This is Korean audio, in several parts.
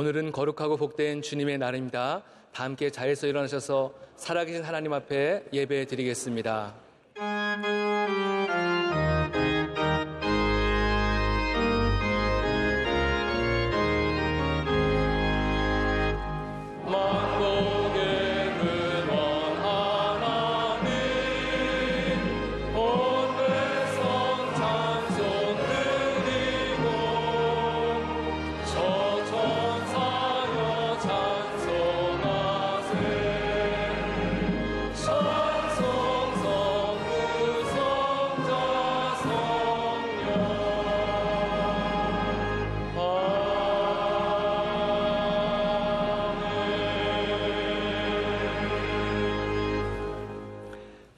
오늘은 거룩하고 복된 주님의 날입니다. 다 함께 자리에서 일어나셔서 살아계신 하나님 앞에 예배 드리겠습니다.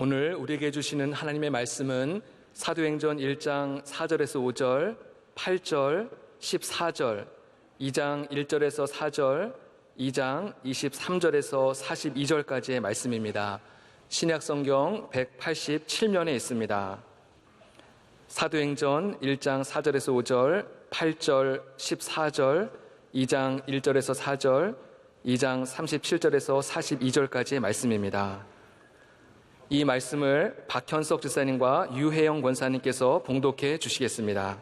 오늘 우리에게 주시는 하나님의 말씀은 사도행전 1장 4절에서 5절, 8절, 14절, 2장 1절에서 4절, 2장 23절에서 42절까지의 말씀입니다. 신약성경 187면에 있습니다. 사도행전 1장 4절에서 5절, 8절, 14절, 2장 1절에서 4절, 2장 37절에서 42절까지의 말씀입니다. 이 말씀을 박현석 집사님과 유혜영 권사님께서 봉독해 주시겠습니다.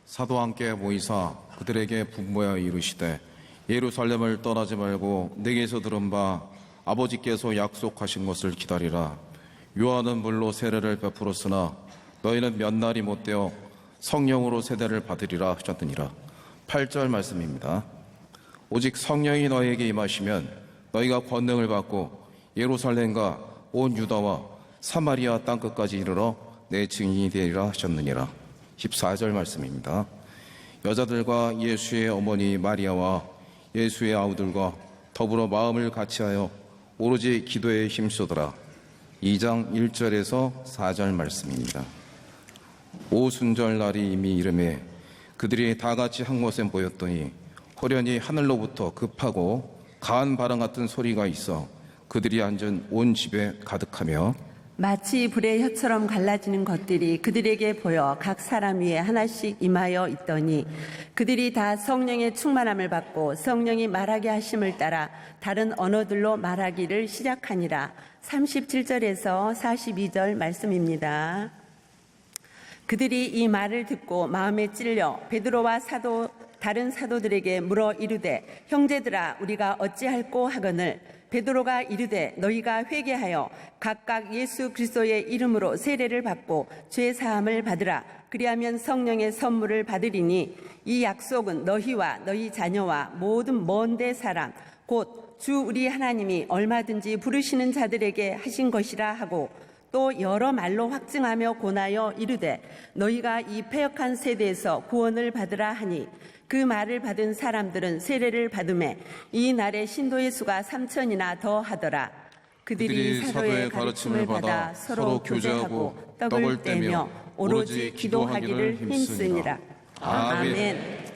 사도와 함께 모이사 그들에게 분부하여 이르시되 예루살렘을 떠나지 말고 내게서 들은 바 아버지께서 약속하신 것을 기다리라. 요한은 물로 세례를 베풀었으나 너희는 몇 날이 못되어 성령으로 세례를 받으리라 하셨느니라. 8절 말씀입니다. 오직 성령이 너희에게 임하시면 너희가 권능을 받고 예루살렘과 온 유다와 사마리아 땅끝까지 이르러 내 증인이 되리라 하셨느니라. 14절 말씀입니다. 여자들과 예수의 어머니 마리아와 예수의 아우들과 더불어 마음을 같이하여 오로지 기도에 힘쓰더라. 2장 1절에서 4절 말씀입니다. 오순절 날이 이미 이름에 그들이 다 같이 한 곳에 모였더니 호련히 하늘로부터 급하고 가한 바람 같은 소리가 있어 그들이 앉은 온 집에 가득하며 마치 불의 혀처럼 갈라지는 것들이 그들에게 보여 각 사람 위에 하나씩 임하여 있더니 그들이 다 성령의 충만함을 받고 성령이 말하게 하심을 따라 다른 언어들로 말하기를 시작하니라. 37절에서 42절 말씀입니다. 그들이 이 말을 듣고 마음에 찔려 베드로와 다른 사도들에게 물어 이르되 형제들아 우리가 어찌할꼬 하거늘 베드로가 이르되 너희가 회개하여 각각 예수 그리스도의 이름으로 세례를 받고 죄 사함을 받으라. 그리하면 성령의 선물을 받으리니 이 약속은 너희와 너희 자녀와 모든 먼데 사람 곧 주 우리 하나님이 얼마든지 부르시는 자들에게 하신 것이라 하고 또 여러 말로 확증하며 권하여 이르되 너희가 이 패역한 세대에서 구원을 받으라 하니 그 말을 받은 사람들은 세례를 받음에 이 날에 신도의 수가 3,000이나 더 하더라. 그들이 사도의 가르침을 받아 서로 교제하고 떡을 떼며 오로지 기도하기를 힘쓰니라. 아멘.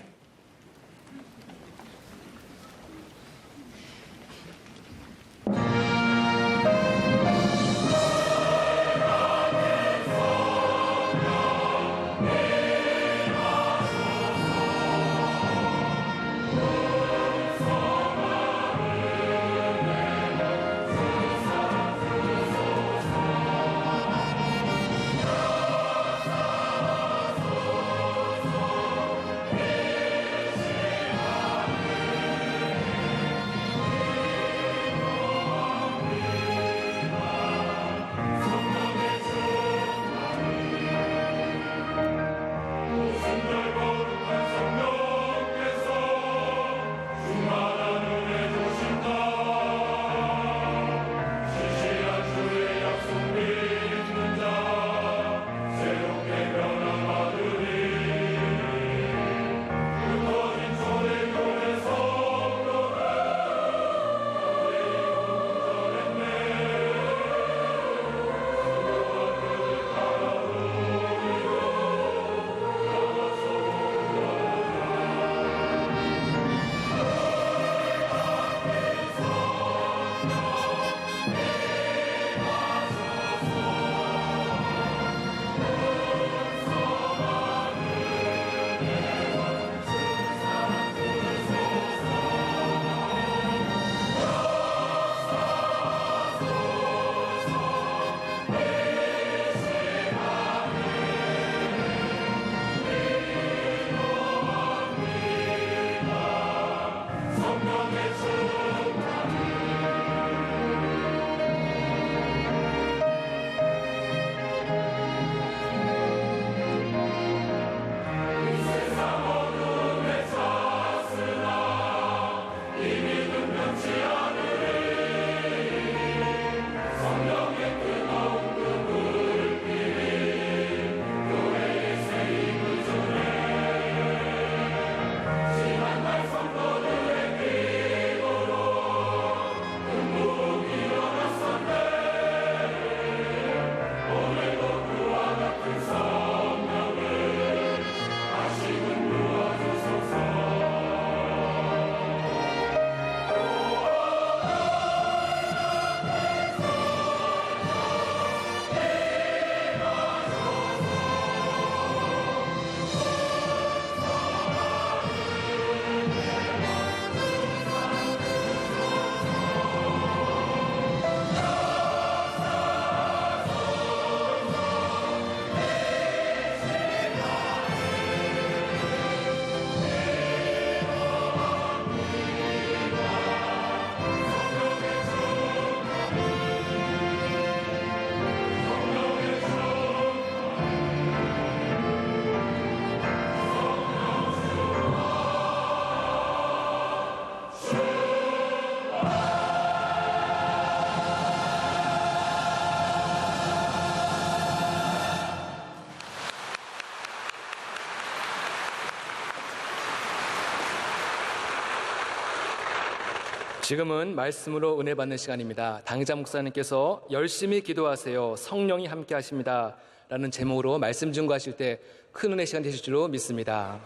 지금은 말씀으로 은혜 받는 시간입니다. 당장 목사님께서 열심히 기도하세요. 성령이 함께 하십니다. 라는 제목으로 말씀 증거하실 때 큰 은혜 시간 되실 줄로 믿습니다.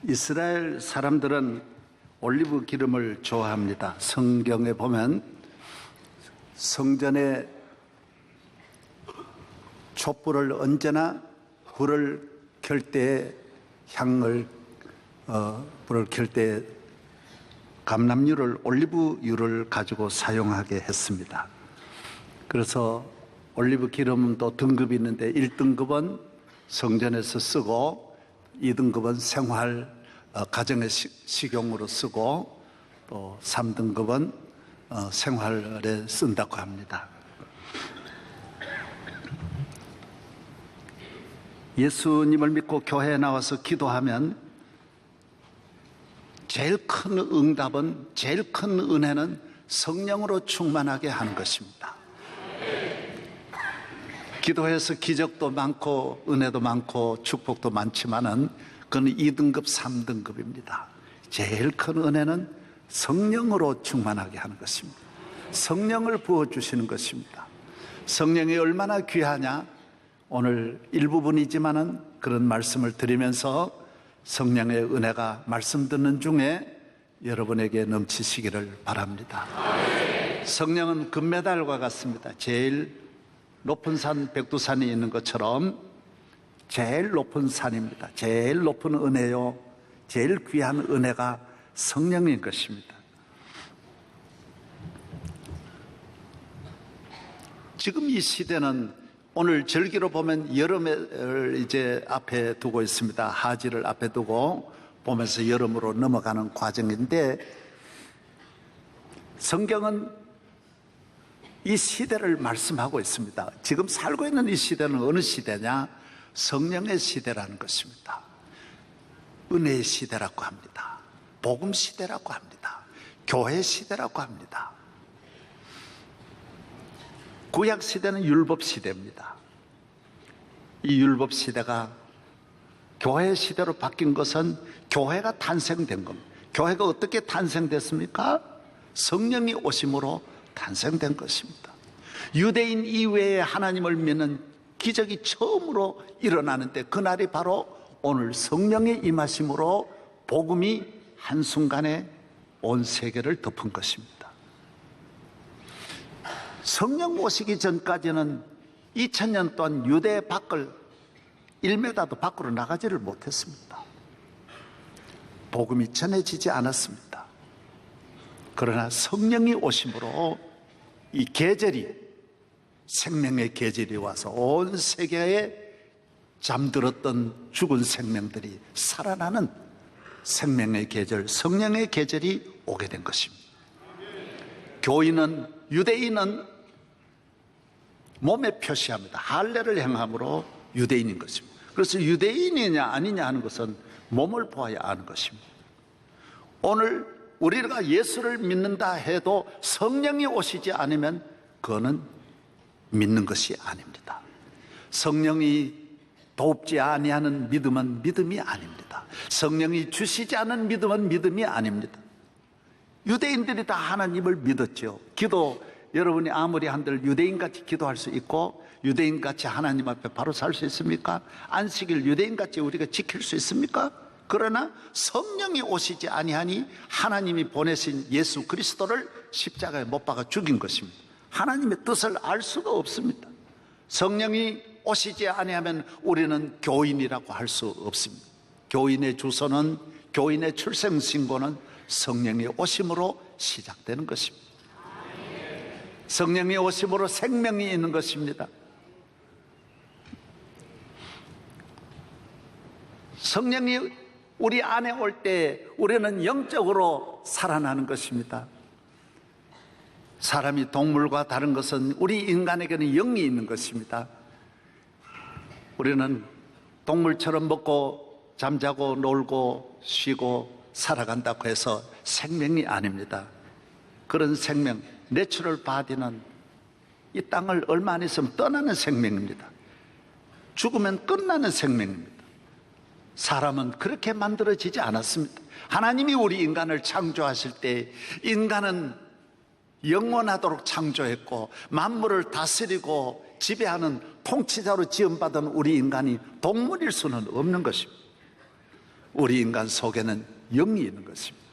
이스라엘 사람들은 올리브 기름을 좋아합니다. 성경에 보면 성전에 촛불을 언제나 불을 켤 때에 불을 켤 때 감람유를 올리브유를 가지고 사용하게 했습니다. 그래서 올리브 기름은 또 등급이 있는데 1등급은 성전에서 쓰고 2등급은 생활 가정의 식용으로 쓰고 또 3등급은 생활에 쓴다고 합니다. 예수님을 믿고 교회에 나와서 기도하면 제일 큰 응답은, 제일 큰 은혜는 성령으로 충만하게 하는 것입니다. 기도해서 기적도 많고 은혜도 많고 축복도 많지만은 그건 2등급, 3등급입니다. 제일 큰 은혜는 성령으로 충만하게 하는 것입니다. 성령을 부어주시는 것입니다. 성령이 얼마나 귀하냐? 오늘 일부분이지만은 그런 말씀을 드리면서 성령의 은혜가 말씀 듣는 중에 여러분에게 넘치시기를 바랍니다. 성령은 금메달과 같습니다. 제일 높은 산 백두산이 있는 것처럼 제일 높은 산입니다. 제일 높은 은혜요, 제일 귀한 은혜가 성령인 것입니다. 지금 이 시대는 오늘 절기로 보면 여름을 이제 앞에 두고 있습니다. 하지를 앞에 두고 보면서 여름으로 넘어가는 과정인데, 성경은 이 시대를 말씀하고 있습니다. 지금 살고 있는 이 시대는 어느 시대냐? 성령의 시대라는 것입니다. 은혜의 시대라고 합니다. 복음 시대라고 합니다. 교회 시대라고 합니다. 구약 시대는 율법 시대입니다. 이 율법 시대가 교회 시대로 바뀐 것은 교회가 탄생된 겁니다. 교회가 어떻게 탄생됐습니까? 성령이 오심으로 탄생된 것입니다. 유대인 이외에 하나님을 믿는 기적이 처음으로 일어나는데 그날이 바로 오늘 성령의 임하심으로 복음이 한순간에 온 세계를 덮은 것입니다. 성령 오시기 전까지는 2000년 동안 유대 밖을 1m도 밖으로 나가지를 못했습니다. 복음이 전해지지 않았습니다. 그러나 성령이 오심으로 이 계절이, 생명의 계절이 와서 온 세계에 잠들었던 죽은 생명들이 살아나는 생명의 계절, 성령의 계절이 오게 된 것입니다. 교인은, 유대인은 몸에 표시합니다. 할례를 행함으로 유대인인 것입니다. 그래서 유대인이냐 아니냐 하는 것은 몸을 보아야 아는 것입니다. 오늘 우리가 예수를 믿는다 해도 성령이 오시지 않으면 그거는 믿는 것이 아닙니다. 성령이 돕지 아니하는 믿음은 믿음이 아닙니다. 성령이 주시지 않은 믿음은 믿음이 아닙니다. 유대인들이 다 하나님을 믿었죠. 기도, 여러분이 아무리 한들 유대인같이 기도할 수 있고 유대인같이 하나님 앞에 바로 살 수 있습니까? 안식일 유대인같이 우리가 지킬 수 있습니까? 그러나 성령이 오시지 아니하니 하나님이 보내신 예수 그리스도를 십자가에 못 박아 죽인 것입니다. 하나님의 뜻을 알 수가 없습니다. 성령이 오시지 아니하면 우리는 교인이라고 할 수 없습니다. 교인의 주소는, 교인의 출생신고는 성령이 오심으로 시작되는 것입니다. 성령이 오심으로 생명이 있는 것입니다. 성령이 우리 안에 올 때 우리는 영적으로 살아나는 것입니다. 사람이 동물과 다른 것은 우리 인간에게는 영이 있는 것입니다. 우리는 동물처럼 먹고 잠자고 놀고 쉬고 살아간다고 해서 생명이 아닙니다. 그런 생명, 내추럴 바디는 이 땅을 얼마 안 있으면 떠나는 생명입니다. 죽으면 끝나는 생명입니다. 사람은 그렇게 만들어지지 않았습니다. 하나님이 우리 인간을 창조하실 때 인간은 영원하도록 창조했고 만물을 다스리고 지배하는 통치자로 지음받은 우리 인간이 동물일 수는 없는 것입니다. 우리 인간 속에는 영이 있는 것입니다.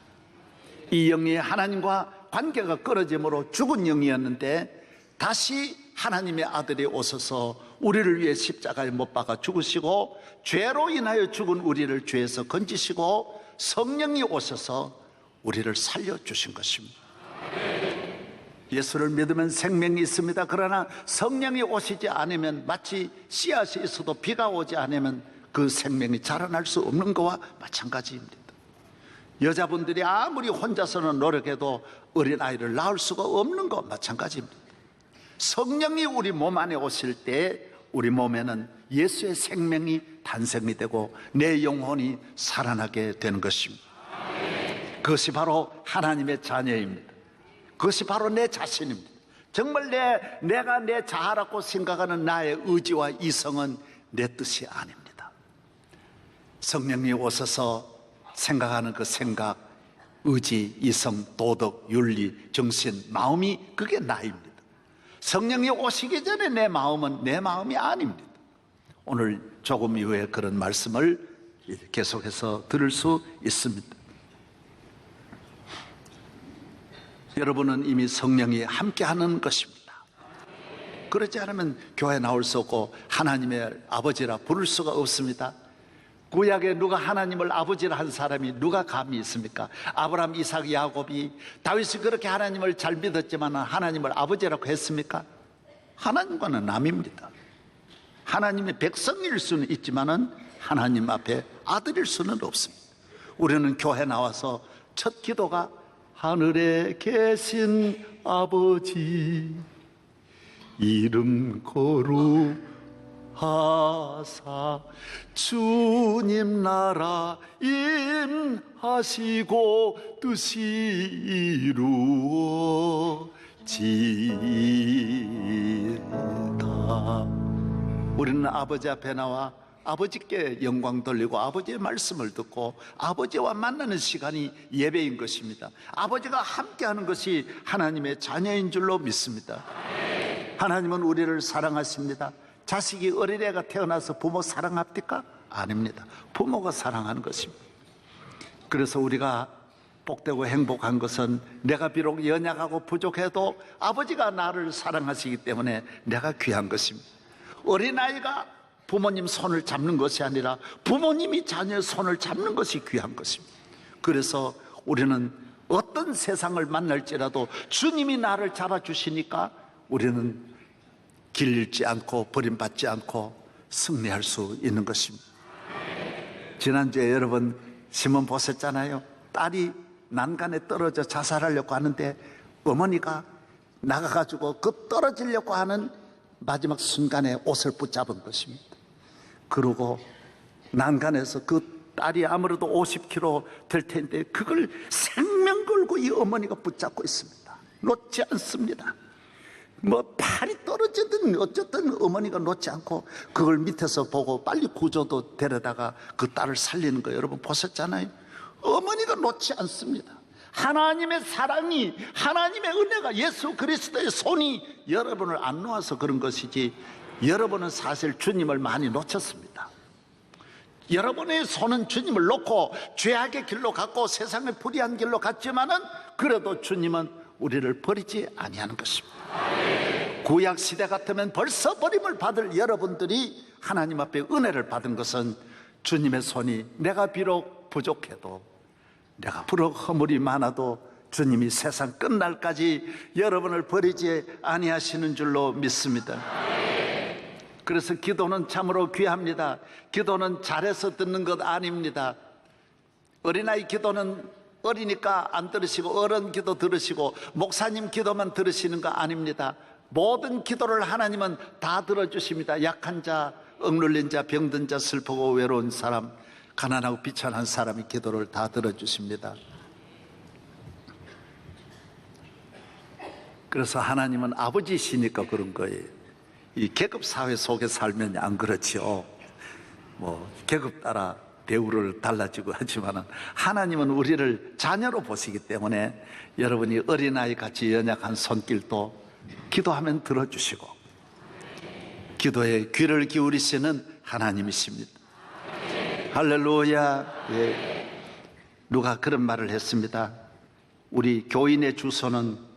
이 영이 하나님과 관계가 끊어짐으로 죽은 영이었는데 다시 하나님의 아들이 오셔서 우리를 위해 십자가에 못 박아 죽으시고 죄로 인하여 죽은 우리를 죄에서 건지시고 성령이 오셔서 우리를 살려주신 것입니다. 예수를 믿으면 생명이 있습니다. 그러나 성령이 오시지 않으면 마치 씨앗이 있어도 비가 오지 않으면 그 생명이 자라날 수 없는 것과 마찬가지입니다. 여자분들이 아무리 혼자서는 노력해도 어린아이를 낳을 수가 없는 것과 마찬가지입니다. 성령이 우리 몸 안에 오실 때 우리 몸에는 예수의 생명이 탄생이 되고 내 영혼이 살아나게 되는 것입니다. 그것이 바로 하나님의 자녀입니다. 그것이 바로 내 자신입니다. 정말 내가 내 자아라고 생각하는 나의 의지와 이성은 내 뜻이 아닙니다. 성령이 오셔서 생각하는 그 생각, 의지, 이성, 도덕, 윤리, 정신, 마음이 그게 나입니다. 성령이 오시기 전에 내 마음은 내 마음이 아닙니다. 오늘 조금 이후에 그런 말씀을 계속해서 들을 수 있습니다. 여러분은 이미 성령이 함께하는 것입니다. 그렇지 않으면 교회 나올 수 없고 하나님의 아버지라 부를 수가 없습니다. 구약에 누가 하나님을 아버지라 한 사람이 누가 감히 있습니까? 아브라함, 이삭, 야곱이 다윗이 그렇게 하나님을 잘 믿었지만 하나님을 아버지라고 했습니까? 하나님과는 남입니다. 하나님의 백성일 수는 있지만 하나님 앞에 아들일 수는 없습니다. 우리는 교회 나와서 첫 기도가 하늘에 계신 아버지 이름 거룩하사 주님 나라 임하시고 뜻이 이루어지다. 우리는 아버지 앞에 나와 아버지께 영광 돌리고 아버지의 말씀을 듣고 아버지와 만나는 시간이 예배인 것입니다. 아버지가 함께하는 것이 하나님의 자녀인 줄로 믿습니다. 하나님은 우리를 사랑하십니다. 자식이 어린애가 태어나서 부모 사랑합니까? 아닙니다. 부모가 사랑하는 것입니다. 그래서 우리가 복되고 행복한 것은 내가 비록 연약하고 부족해도 아버지가 나를 사랑하시기 때문에 내가 귀한 것입니다. 어린아이가 부모님 손을 잡는 것이 아니라 부모님이 자녀의 손을 잡는 것이 귀한 것입니다. 그래서 우리는 어떤 세상을 만날지라도 주님이 나를 잡아주시니까 우리는 길 잃지 않고 버림받지 않고 승리할 수 있는 것입니다. 지난주에 여러분 신문 보셨잖아요. 딸이 난간에 떨어져 자살하려고 하는데 어머니가 나가가지고 그 떨어지려고 하는 마지막 순간에 옷을 붙잡은 것입니다. 그러고 난간에서 그 딸이 아무래도 50kg 될 텐데 그걸 생명 걸고 이 어머니가 붙잡고 있습니다. 놓지 않습니다. 뭐 팔이 떨어지든 어쨌든 어머니가 놓지 않고 그걸 밑에서 보고 빨리 구조도 데려다가 그 딸을 살리는 거 여러분 보셨잖아요. 어머니가 놓지 않습니다. 하나님의 사랑이, 하나님의 은혜가, 예수 그리스도의 손이 여러분을 안 놓아서 그런 것이지 여러분은 사실 주님을 많이 놓쳤습니다. 여러분의 손은 주님을 놓고 죄악의 길로 갔고 세상의 불의한 길로 갔지만은 그래도 주님은 우리를 버리지 아니하는 것입니다. 구약 시대 같으면 벌써 버림을 받을 여러분들이 하나님 앞에 은혜를 받은 것은 주님의 손이 내가 비록 부족해도 내가 비록 허물이 많아도 주님이 세상 끝날까지 여러분을 버리지 아니하시는 줄로 믿습니다. 그래서 기도는 참으로 귀합니다. 기도는 잘해서 듣는 것 아닙니다. 어린아이 기도는 어리니까 안 들으시고 어른 기도 들으시고 목사님 기도만 들으시는 거 아닙니다. 모든 기도를 하나님은 다 들어주십니다. 약한 자, 억눌린 자, 병든 자, 슬프고 외로운 사람, 가난하고 비천한 사람의 기도를 다 들어주십니다. 그래서 하나님은 아버지시니까 그런 거예요. 이 계급 사회 속에 살면 안 그렇지요. 뭐 계급 따라 대우를 달라지고 하지만 하나님은 우리를 자녀로 보시기 때문에 여러분이 어린아이 같이 연약한 손길도 기도하면 들어주시고 기도에 귀를 기울이시는 하나님이십니다. 할렐루야. 예. 누가 그런 말을 했습니다. 우리 교인의 주소는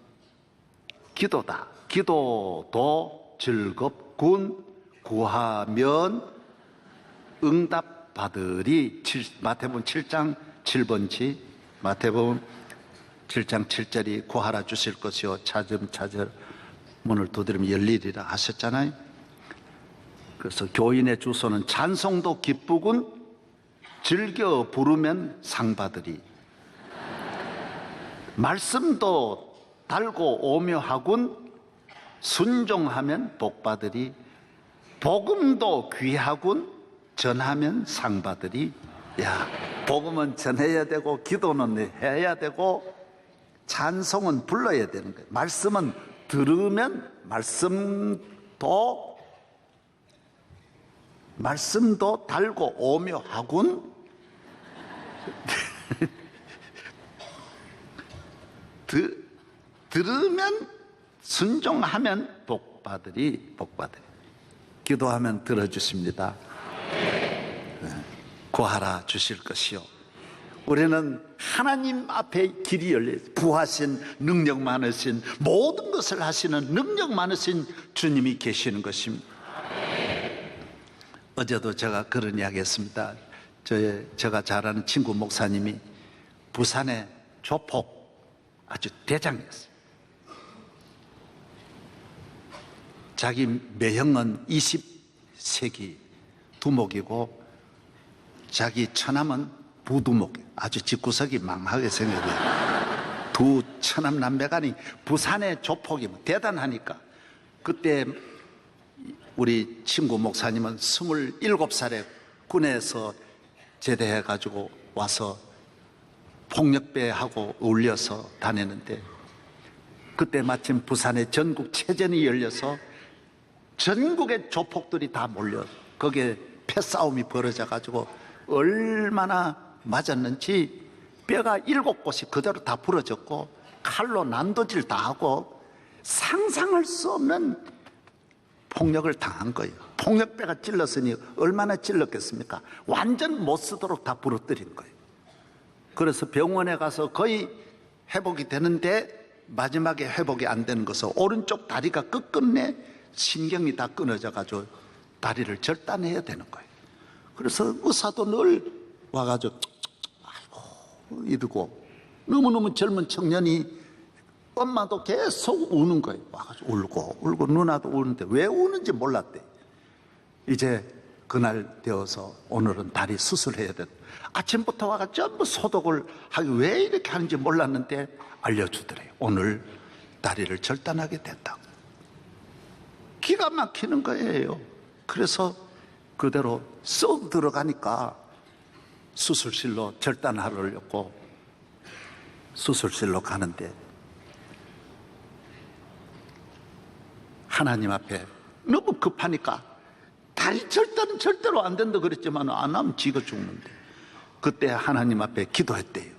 기도다. 기도도 즐겁군 구하면 응답받으리. 마태복음 7장 7번지 마태복음 7장 7절이 구하라 주실 것이요 찾음 문을 두드리면 열리리라 하셨잖아요. 그래서 교인의 주소는 찬송도 기쁘군 즐겨 부르면 상 받으리. 말씀도 달고 오묘하군 순종하면 복 받으리. 복음도 귀하군 전하면 상 받으리. 야, 복음은 전해야 되고 기도는 해야 되고 찬송은 불러야 되는 거예요. 말씀은 들으면 말씀도 달고 오묘하군. 들으면 순종하면 복 받으리. 기도하면 들어주십니다. 구하라 주실 것이요. 우리는 하나님 앞에 길이 열려 부하신 능력 많으신 모든 것을 하시는 능력 많으신 주님이 계시는 것입니다. 어제도 제가 그런 이야기 했습니다. 제가 잘 아는 친구 목사님이 부산의 조폭 아주 대장이었어요. 자기 매형은 20세기 두목이고 자기 처남은 부두목, 아주 집구석이 망하게 생겨요. 두 처남 남매간이 부산의 조폭이 대단하니까 그때 우리 친구 목사님은 27살에 군에서 제대해가지고 와서 폭력배하고 어울려서 다녔는데 그때 마침 부산에 전국 체전이 열려서 전국의 조폭들이 다 몰려 거기에 패싸움이 벌어져가지고 얼마나 맞았는지 뼈가 7곳이 그대로 다 부러졌고 칼로 난도질 다 하고 상상할 수 없는 폭력을 당한 거예요. 폭력배가 찔렀으니 얼마나 찔렀겠습니까? 완전 못 쓰도록 다 부러뜨린 거예요. 그래서 병원에 가서 거의 회복이 되는데 마지막에 회복이 안 되는 것은 오른쪽 다리가 끝끝내 신경이 다 끊어져 가지고 다리를 절단해야 되는 거예요. 그래서 의사도 늘 와가지고 아이고 이러고 너무너무 젊은 청년이 엄마도 계속 우는 거예요. 와가지고 울고 누나도 우는데 왜 우는지 몰랐대. 이제 그날 되어서 오늘은 다리 수술해야 돼. 아침부터 와가 전부 소독을 하기 왜 이렇게 하는지 몰랐는데 알려주더래요. 오늘 다리를 절단하게 됐다고. 기가 막히는 거예요. 그래서 그대로 쏙 들어가니까 수술실로 절단하려고 수술실로 가는데 하나님 앞에 너무 급하니까 다리 절단은 절대로 안 된다 그랬지만 안 하면 지가 죽는데 그때 하나님 앞에 기도했대요.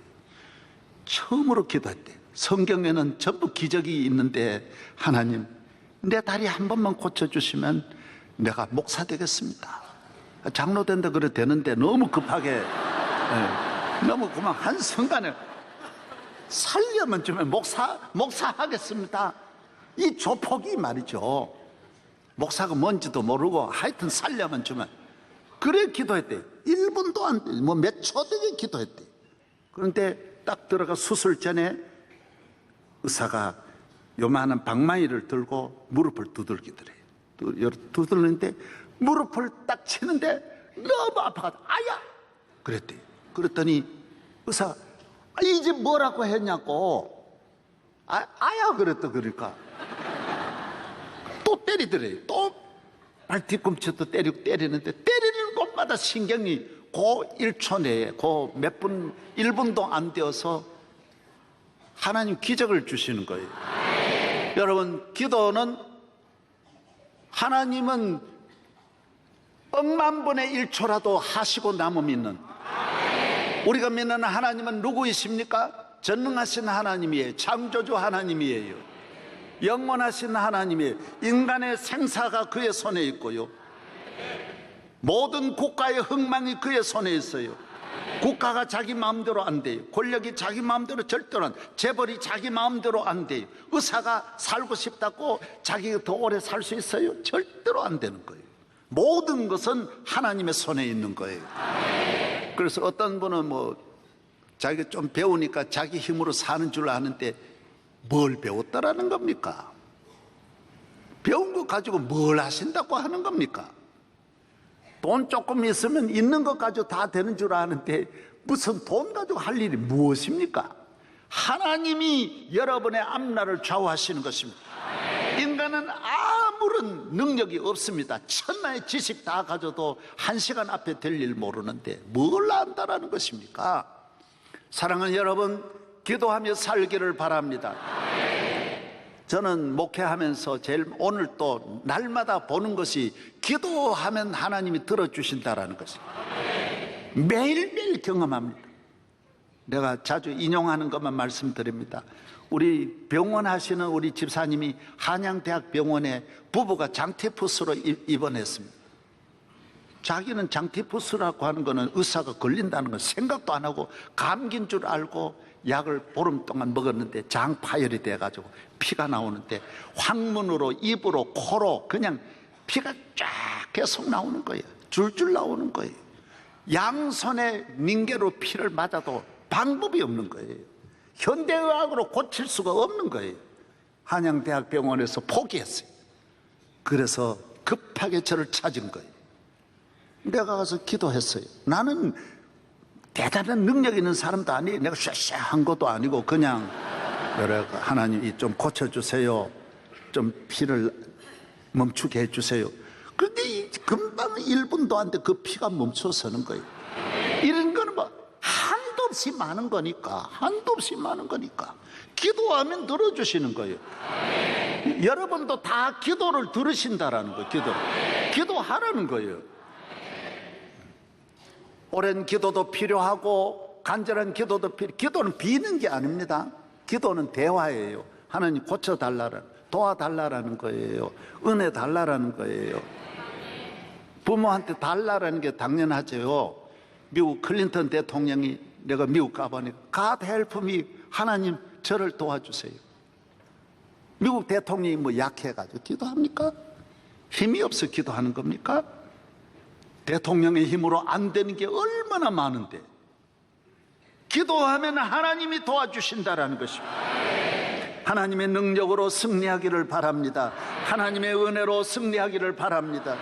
처음으로 기도했대요. 성경에는 전부 기적이 있는데 하나님 내 다리 한 번만 고쳐주시면 내가 목사 되겠습니다. 장로 된다 그래 되는데 너무 급하게 너무 그만 한순간에 살려면 좀 목사 하겠습니다. 이 조폭이 말이죠. 목사가 뭔지도 모르고 하여튼 살려면 주면 그래 기도했대. 1분도 안 돼. 뭐 몇 초 되게 기도했대. 그런데 딱 들어가 수술 전에 의사가 요만한 방망이를 들고 무릎을 두들기더래요. 두들는데 무릎을 딱 치는데 너무 아파가지고 아야 그랬대. 그랬더니 의사가 이제 뭐라고 했냐고 아야 그랬다. 그러니까 또 때리더래요. 또 발 뒤꿈치도 때리는데 때리는 곳마다 신경이 그 1초 내에 그 몇 분 1분도 안 되어서 하나님 기적을 주시는 거예요. 여러분, 기도는 하나님은 억만분의 1초라도 하시고 남음 믿는, 우리가 믿는 하나님은 누구이십니까? 전능하신 하나님이에요. 창조주 하나님이에요. 영원하신 하나님이에요. 인간의 생사가 그의 손에 있고요, 모든 국가의 흥망이 그의 손에 있어요. 국가가 자기 마음대로 안 돼요. 권력이 자기 마음대로 절대로 안 돼요. 재벌이 자기 마음대로 안 돼요. 의사가 살고 싶다고 자기가 더 오래 살 수 있어요? 절대로 안 되는 거예요. 모든 것은 하나님의 손에 있는 거예요. 그래서 어떤 분은 자기가 좀 배우니까 자기 힘으로 사는 줄 아는데 뭘 배웠다라는 겁니까? 배운 거 가지고 뭘 하신다고 하는 겁니까? 돈 조금 있으면 있는 것 가지고 다 되는 줄 아는데 무슨 돈 가지고 할 일이 무엇입니까? 하나님이 여러분의 앞날을 좌우하시는 것입니다. 인간은 아무런 능력이 없습니다. 천하의 지식 다 가져도 1시간 앞에 될 일 모르는데 뭘 안다라는 것입니까? 사랑하는 여러분, 기도하며 살기를 바랍니다. 저는 목회하면서 오늘 또 날마다 보는 것이 기도하면 하나님이 들어주신다라는 것입니다. 매일매일 경험합니다. 내가 자주 인용하는 것만 말씀드립니다. 우리 병원 하시는 우리 집사님이 한양대학병원에 부부가 장티푸스로 입원했습니다. 자기는 장티푸스라고 하는 것은 의사가 걸린다는 건 생각도 안 하고 감기인 줄 알고 약을 보름 동안 먹었는데 장 파열이 돼가지고 피가 나오는데 항문으로, 입으로, 코로 그냥 피가 쫙 계속 나오는 거예요. 줄줄 나오는 거예요. 양손에 링게로 피를 맞아도 방법이 없는 거예요. 현대의학으로 고칠 수가 없는 거예요. 한양대학병원에서 포기했어요. 그래서 급하게 저를 찾은 거예요. 내가 가서 기도했어요. 나는 대단한 능력 있는 사람도 아니에요. 내가 샤샤한 것도 아니고 그냥 하나님이 좀 고쳐주세요. 좀 피를 멈추게 해주세요. 그런데 금방 1분도 안 돼 그 피가 멈춰서는 거예요. 이런 거는 한도 없이 많은 거니까, 한도 없이 많은 거니까 기도하면 들어주시는 거예요. 여러분도 다 기도를 들으신다라는 거예요. 기도하라는 거예요. 오랜 기도도 필요하고 간절한 기도도 기도는 비는 게 아닙니다. 기도는 대화예요. 하나님 고쳐달라는, 도와달라는 거예요. 은혜 달라는 거예요. 부모한테 달라는 게 당연하죠. 미국 클린턴 대통령이, 내가 미국 가보니까 God help me, 하나님 저를 도와주세요. 미국 대통령이 약해가지고 기도합니까? 힘이 없어 기도하는 겁니까? 대통령의 힘으로 안 되는 게 얼마나 많은데 기도하면 하나님이 도와주신다라는 것입니다. 하나님의 능력으로 승리하기를 바랍니다. 하나님의 은혜로 승리하기를 바랍니다.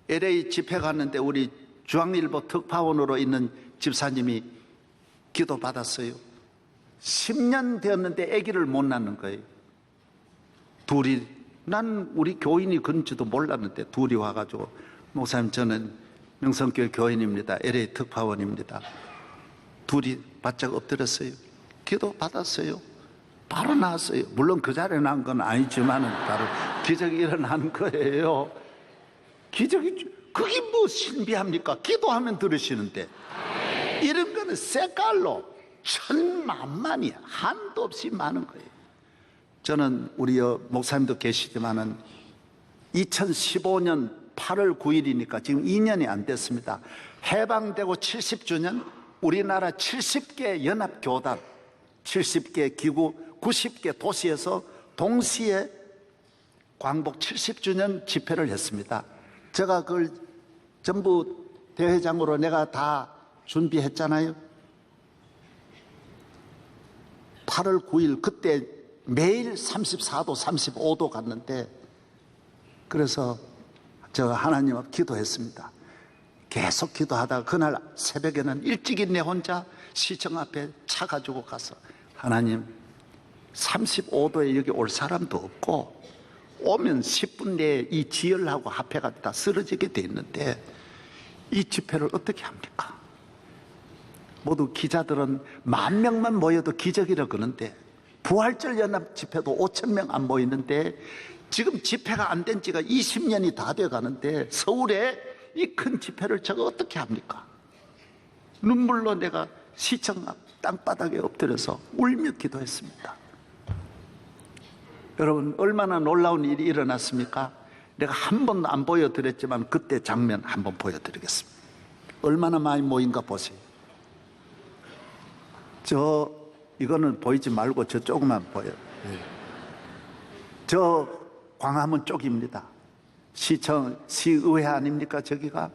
LA 집회 갔는데 우리 중앙일보 특파원으로 있는 집사님이 기도 받았어요. 10년 되었는데 아기를 못 낳는 거예요. 둘이, 난 우리 교인이 그런지도 몰랐는데 둘이 와가지고, 목사님 저는 명성교회 교인입니다. LA 특파원입니다. 둘이 바짝 엎드렸어요. 기도 받았어요. 바로 나왔어요. 물론 그 자리에 난 건 아니지만 바로 기적이 일어난 거예요. 기적이, 그게 뭐 신비합니까? 기도하면 들으시는데. 이런 거는 색깔로 천만만이 한도 없이 많은 거예요. 저는 우리 목사님도 계시지만은 2015년 8월 9일이니까 지금 2년이 안 됐습니다. 해방되고 70주년 우리나라 70개 연합교단, 70개 기구, 90개 도시에서 동시에 광복 70주년 집회를 했습니다. 제가 그걸 전부 대회장으로 내가 다 준비했잖아요. 8월 9일 그때 매일 34도, 35도 갔는데, 그래서 저 하나님 앞 기도했습니다. 계속 기도하다가 그날 새벽에는 일찍이 내 혼자 시청 앞에 차 가지고 가서, 하나님 35도에 여기 올 사람도 없고 오면 10분 내에 이 지열하고 화폐가 다 쓰러지게 돼 있는데 이 집회를 어떻게 합니까? 모두 기자들은 10,000명만 모여도 기적이라 그러는데 부활절 연합 집회도 5,000명 안 모이는데 지금 집회가 안 된 지가 20년이 다 돼 가는데 서울에 이 큰 집회를 제가 어떻게 합니까? 눈물로 내가 시청 앞 땅바닥에 엎드려서 울며 기도했습니다. 여러분, 얼마나 놀라운 일이 일어났습니까? 내가 한 번도 안 보여드렸지만 그때 장면 한번 보여드리겠습니다. 얼마나 많이 모인가 보세요. 이거는 보이지 말고 저 조그만 보여요. 저 광화문 쪽입니다. 시의회 아닙니까? 저기가.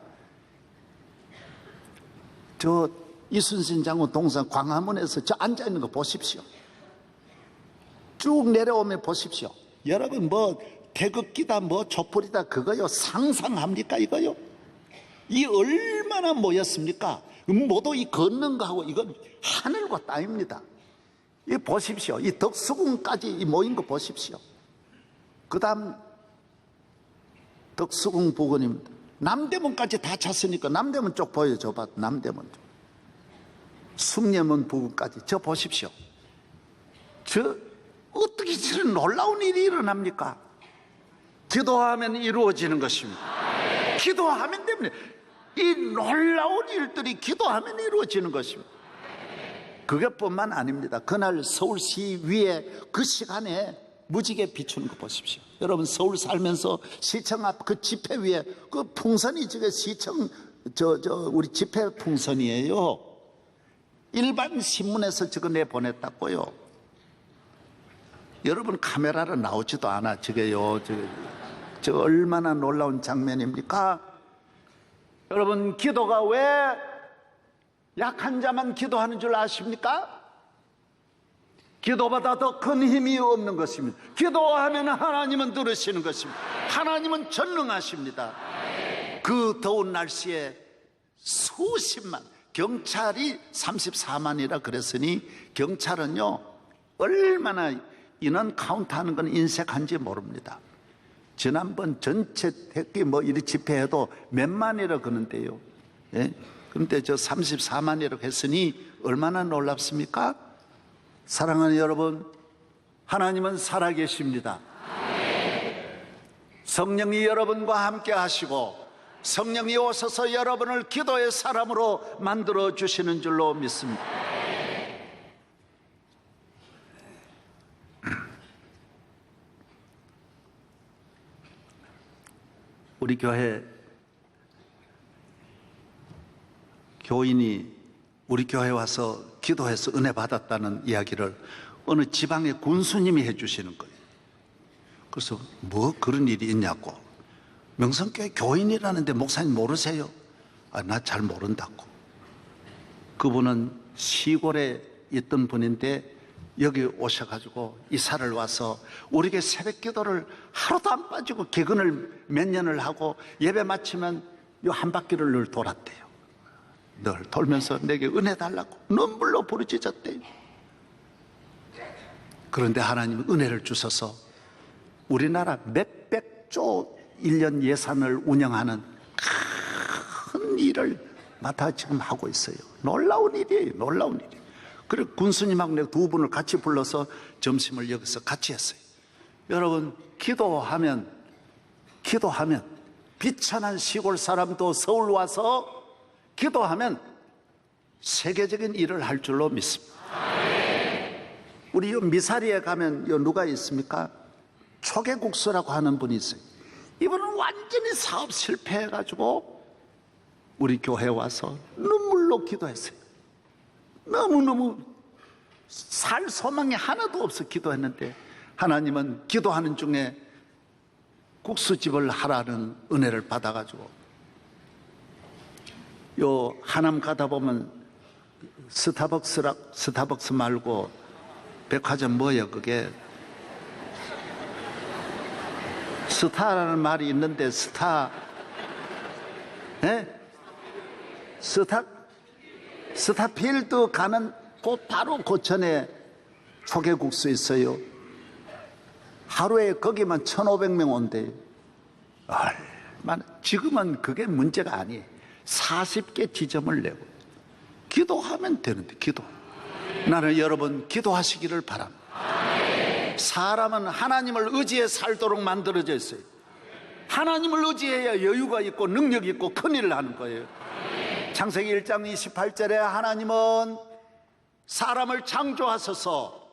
저 이순신 장군 동상 광화문에서 저 앉아있는 거 보십시오. 쭉 내려오면 보십시오. 여러분, 뭐 태극기다 뭐 촛불이다 그거요 상상합니까? 이거요? 이 얼마나 모였습니까? 모두 이 걷는 거하고 이건 하늘과 땅입니다. 이 보십시오. 이 덕수궁까지 이 모인 거 보십시오. 그 다음 덕수궁 부근입니다. 남대문까지 다 찼으니까 남대문 쪽 보여줘봐. 남대문 쪽. 숭례문 부근까지 저 보십시오. 저 어떻게 저런 놀라운 일이 일어납니까? 기도하면 이루어지는 것입니다. 기도하면 때문에 이 놀라운 일들이 기도하면 이루어지는 것입니다. 그것뿐만 아닙니다. 그날 서울시 위에 그 시간에 무지개 비추는 거 보십시오. 여러분, 서울 살면서 시청 앞 그 집회 위에 그 풍선이 저게 시청 우리 집회 풍선이에요. 일반 신문에서 저거 내보냈다고요. 여러분, 카메라로 나오지도 않아. 저게요. 저 얼마나 놀라운 장면입니까? 여러분, 기도가 왜 약한 자만 기도하는 줄 아십니까? 기도보다 더 큰 힘이 없는 것입니다. 기도하면 하나님은 들으시는 것입니다. 하나님은 전능하십니다. 그 더운 날씨에 수십만, 경찰이 34만이라 그랬으니 경찰은요 얼마나 인원 카운트하는 건 인색한지 모릅니다. 지난번 전체 택기 뭐 이리 집회해도 몇만이라 그러는데요. 예? 그런데 저 34만이라고 했으니 얼마나 놀랍습니까? 사랑하는 여러분, 하나님은 살아계십니다. 성령이 여러분과 함께 하시고 성령이 오셔서 여러분을 기도의 사람으로 만들어 주시는 줄로 믿습니다. 우리 교회 교인이 우리 교회 와서 기도해서 은혜 받았다는 이야기를 어느 지방의 군수님이 해주시는 거예요. 그래서 뭐 그런 일이 있냐고. 명성교회 교인이라는데 목사님 모르세요? 나 잘 모른다고. 그분은 시골에 있던 분인데 여기 오셔가지고 이사를 와서 우리 교회 새벽 기도를 하루도 안 빠지고 개근을 몇 년을 하고 예배 마치면 요 한 바퀴를 늘 돌았대요. 늘 돌면서 내게 은혜 달라고 눈물로 부르짖었대요. 그런데 하나님은 은혜를 주셔서 우리나라 몇백조 1년 예산을 운영하는 큰 일을 맡아 지금 하고 있어요. 놀라운 일이에요. 놀라운 일이에요. 그리고 군수님하고 내가 두 분을 같이 불러서 점심을 여기서 같이 했어요. 여러분, 기도하면 비천한 시골 사람도 서울 와서 기도하면 세계적인 일을 할 줄로 믿습니다. 우리 요 미사리에 가면 요 누가 있습니까? 초계국수라고 하는 분이 있어요. 이분은 완전히 사업 실패해가지고 우리 교회에 와서 눈물로 기도했어요. 너무너무 살 소망이 하나도 없어 기도했는데 하나님은 기도하는 중에 국수집을 하라는 은혜를 받아가지고 요 하남 가다 보면 스타벅스 말고 백화점 뭐예요 그게? 스타라는 말이 있는데 스타 스타필드 가는 바로 고천에 초계국수 있어요. 하루에 거기만 1,500명 온대요. 얼마나, 지금은 그게 문제가 아니에요. 40개 지점을 내고 기도하면 되는데 기도. 나는 여러분 기도하시기를 바랍니다. 사람은 하나님을 의지해 살도록 만들어져 있어요. 하나님을 의지해야 여유가 있고 능력이 있고 큰일을 하는 거예요. 창세기 1장 28절에 하나님은 사람을 창조하셔서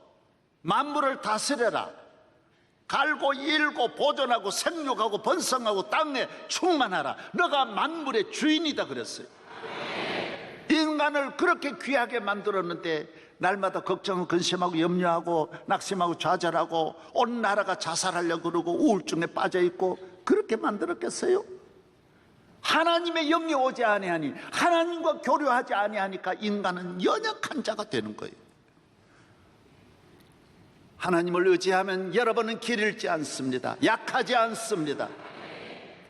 만물을 다스려라, 갈고 일고 보존하고 생육하고 번성하고 땅에 충만하라, 너가 만물의 주인이다 그랬어요. 인간을 그렇게 귀하게 만들었는데 날마다 걱정하고 근심하고 염려하고 낙심하고 좌절하고 온 나라가 자살하려고 그러고 우울증에 빠져있고 그렇게 만들었겠어요? 하나님의 영이 오지 아니하니, 하나님과 교류하지 아니하니까 인간은 연약한 자가 되는 거예요. 하나님을 의지하면 여러분은 길 잃지 않습니다. 약하지 않습니다.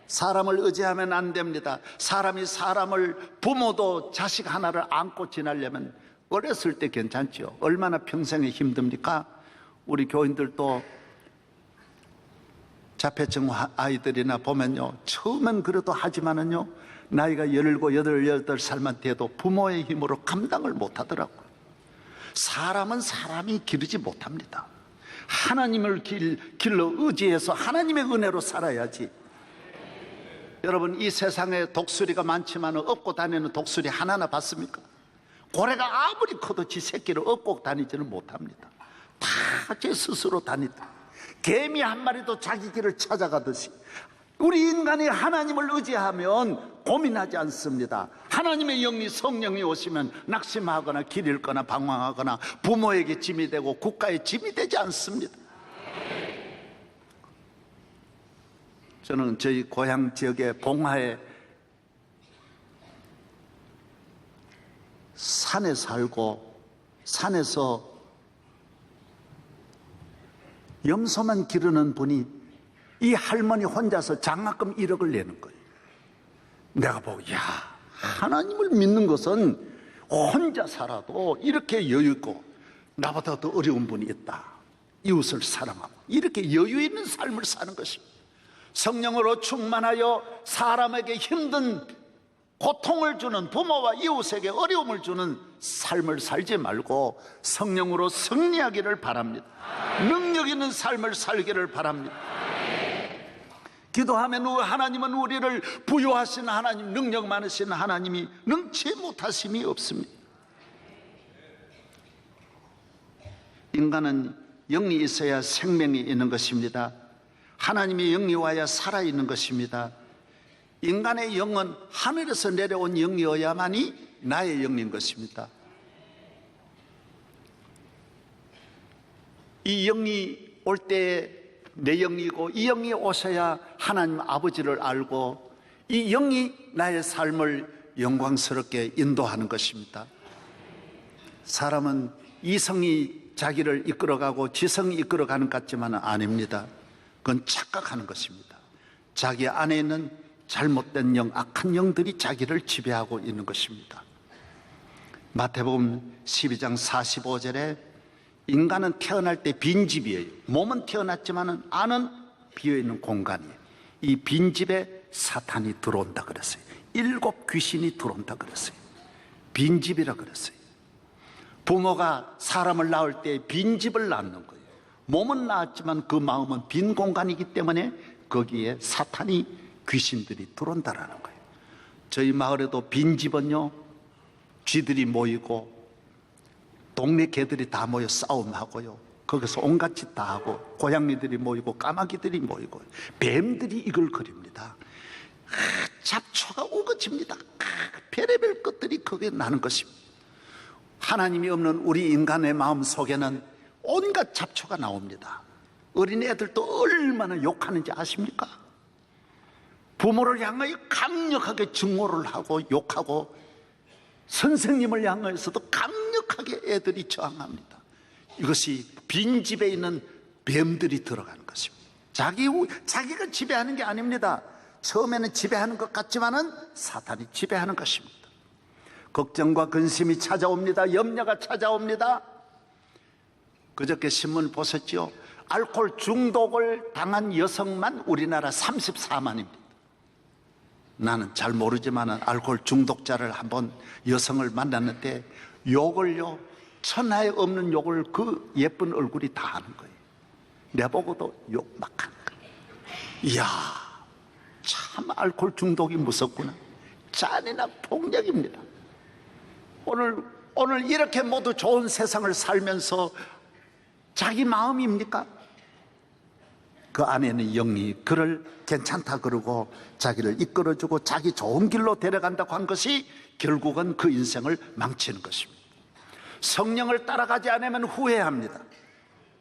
사람을 의지하면 안 됩니다. 사람이 사람을, 부모도 자식 하나를 안고 지내려면 어렸을 때 괜찮죠. 얼마나 평생에 힘듭니까? 우리 교인들도 자폐증 아이들이나 보면요, 처음엔 그래도 하지만은요, 나이가 17, 18살만 돼도 부모의 힘으로 감당을 못 하더라고요. 사람은 사람이 기르지 못합니다. 하나님을 길로 의지해서 하나님의 은혜로 살아야지. 여러분, 이 세상에 독수리가 많지만 업고 다니는 독수리 하나나 봤습니까? 고래가 아무리 커도 지 새끼를 업고 다니지는 못합니다. 다 제 스스로 다니다. 개미 한 마리도 자기 길을 찾아가듯이 우리 인간이 하나님을 의지하면 고민하지 않습니다. 하나님의 영이, 성령이 오시면 낙심하거나 길 잃거나 방황하거나 부모에게 짐이 되고 국가에 짐이 되지 않습니다. 저는 저희 고향 지역의 봉화에 산에 살고 산에서 염소만 기르는 분이, 이 할머니 혼자서 장학금 1억을 내는 거예요. 내가 보고, 야, 하나님을 믿는 것은 혼자 살아도 이렇게 여유 있고 나보다 더 어려운 분이 있다, 이웃을 사랑하고 이렇게 여유 있는 삶을 사는 것입니다. 성령으로 충만하여 사람에게 힘든 고통을 주는, 부모와 이웃에게 어려움을 주는 삶을 살지 말고 성령으로 승리하기를 바랍니다. 능력 있는 삶을 살기를 바랍니다. 기도하면 하나님은 우리를 부유하신 하나님, 능력 많으신 하나님이 능치 못하심이 없습니다. 인간은 영이 있어야 생명이 있는 것입니다. 하나님의 영이 와야 살아있는 것입니다. 인간의 영은 하늘에서 내려온 영이어야만이 나의 영인 것입니다. 이 영이 올 때에 내 영이고, 이 영이 오셔야 하나님 아버지를 알고, 이 영이 나의 삶을 영광스럽게 인도하는 것입니다. 사람은 이성이 자기를 이끌어가고 지성이 이끌어가는 것 같지만은 아닙니다. 그건 착각하는 것입니다. 자기 안에 있는 잘못된 영, 악한 영들이 자기를 지배하고 있는 것입니다. 마태복음 12장 45절에 인간은 태어날 때 빈집이에요. 몸은 태어났지만 안은 비어있는 공간이에요. 이 빈집에 사탄이 들어온다 그랬어요. 7 귀신이 들어온다 그랬어요. 빈집이라 그랬어요. 부모가 사람을 낳을 때 빈집을 낳는 거예요. 몸은 낳았지만 그 마음은 빈 공간이기 때문에 거기에 사탄이, 귀신들이 들어온다라는 거예요. 저희 마을에도 빈집은요, 쥐들이 모이고 동네 개들이 다 모여 싸움하고요, 거기서 온갖 짓 다 하고 고양이들이 모이고 까마귀들이 모이고 뱀들이 이걸 그립니다. 잡초가 우거집니다. 별의별 것들이 거기에 나는 것입니다. 하나님이 없는 우리 인간의 마음 속에는 온갖 잡초가 나옵니다. 어린애들도 얼마나 욕하는지 아십니까? 부모를 향하여 강력하게 증오를 하고 욕하고, 선생님을 향해서도 강력하게 애들이 저항합니다. 이것이 빈집에 있는 뱀들이 들어가는 것입니다. 자기가 지배하는 게 아닙니다. 처음에는 지배하는 것 같지만은 사탄이 지배하는 것입니다. 걱정과 근심이 찾아옵니다. 염려가 찾아옵니다. 그저께 신문 보셨죠? 알코올 중독을 당한 여성만 우리나라 34만입니다. 나는 잘 모르지만 알코올 중독자를 한번 여성을 만났는데 욕을요, 천하에 없는 욕을 그 예쁜 얼굴이 다 하는 거예요. 내보고도 욕 막 하는 거예요. 이야, 참 알코올 중독이 무섭구나. 잔인한 폭력입니다. 오늘 이렇게 모두 좋은 세상을 살면서 자기 마음입니까? 그 안에는 영이 그를 괜찮다 그러고 자기를 이끌어주고 자기 좋은 길로 데려간다고 한 것이 결국은 그 인생을 망치는 것입니다. 성령을 따라가지 않으면 후회합니다.